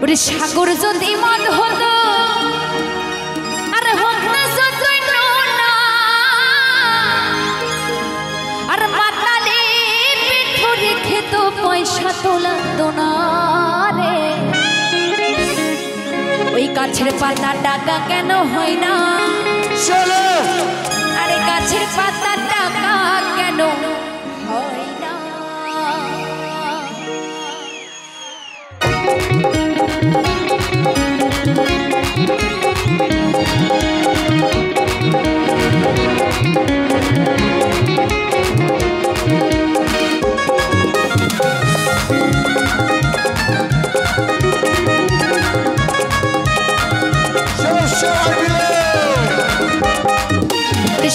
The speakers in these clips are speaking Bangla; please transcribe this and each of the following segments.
ওরে সাগর যদি মন হতো আর হোক না যতই নোনা আর মাতালে পিঠু রেখে তো পয়সা তো লাগতো না রে ওই গাছের পাতা টাকা কেন হয় না চলো আরে গাছের পাতা টাকা কেন হয় না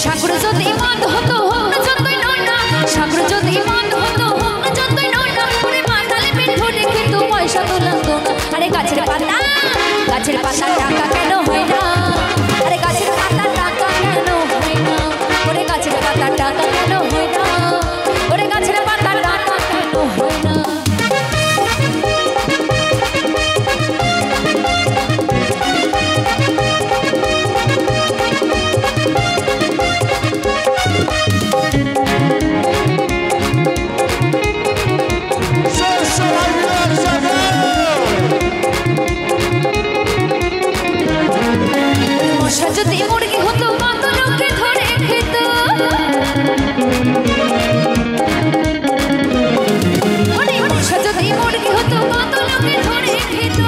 সাগর যদি মন হতো যতই নোনা সাগর যদি মন হতো যতই নোনা ওরে মাতালে পিঠু রেখে তো পয়সা তো লাগতো না আরে গাছের পাতা টাকা কেন হয় না আরে গাছের পাতা টাকা কেন হয় না ওরে গাছের পাতা টাকা কেন হয় না ওরে গাছের পাতা টাকা কেন হয় না যদি মুরগি হতো কত লোকে ধরে খেত যদি মুরগি হতো কত লোকে ধরে খেত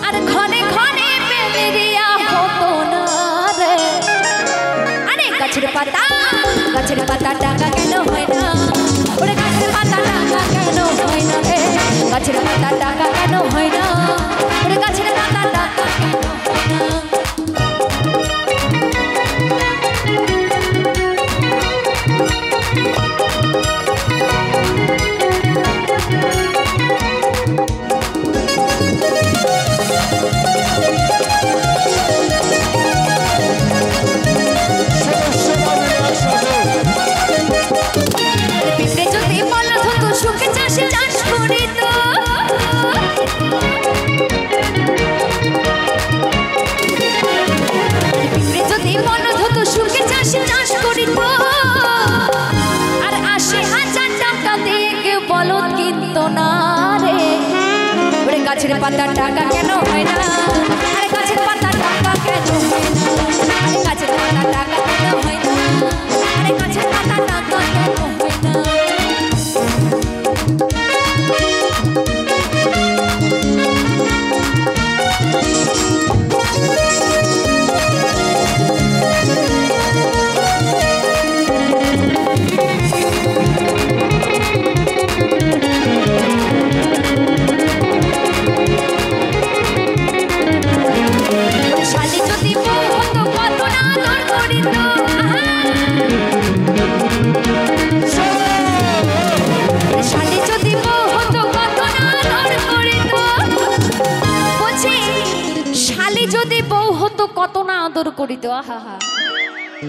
আর ঘনে ঘনে ম্যালেরিয়া হতো না রে আরে গাছের পাতা টাকা কেন হয় না ওরে গাছের পাতা টাকা কেন হয় না রে গাছের পাতা টাকা কেন হয় না ওরে গাছের পাতা টাকা কেন হয় না পিঁপড়ে যদি বলদ হতো সুখে চাষে চাষ করিত পিঁপড়ে যদি বলদ হতো সুখে চাষে চাষ করিত আর ৮০,০০০ টাকা দিয়ে কেউ বলদ কিনত না রে ওরে গাছের পাতা টাকা কেন হয় না আরে গাছের পাতা টাকা কেন হয় না আরে গাছের পাতা টাকা কেন হয় না আরে গাছের পাতা টাকা কেন হয় না শালি যদি বউ হতো কত না আদর করিত শালি যদি বউ হতো কত না আদর করিত বলছি শালি যদি বউ হতো কত না আদর করিত আহা হা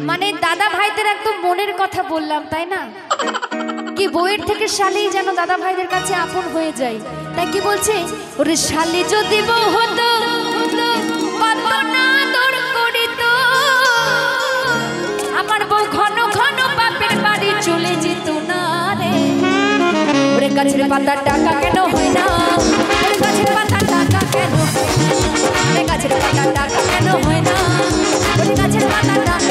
মানে দাদা ভাইদের একদম মনের কথা বললাম তাই না কি বউয়ের থেকে শালি যেন দাদা ভাইদের কাছে আপন হয়ে যায় তাই কি বলছে ওরে শালি যদি বউ হতো কত না আদর করিত আমার বউ ঘন ঘন বাপের বাড়ি চলে যেত না রে ওরে গাছের পাতা টাকা কেন হয় না ওরে গাছের পাতা টাকা কেন হয় না ওরে গাছের পাতা টাকা কেন হয় না ওরে গাছের পাতা টাকা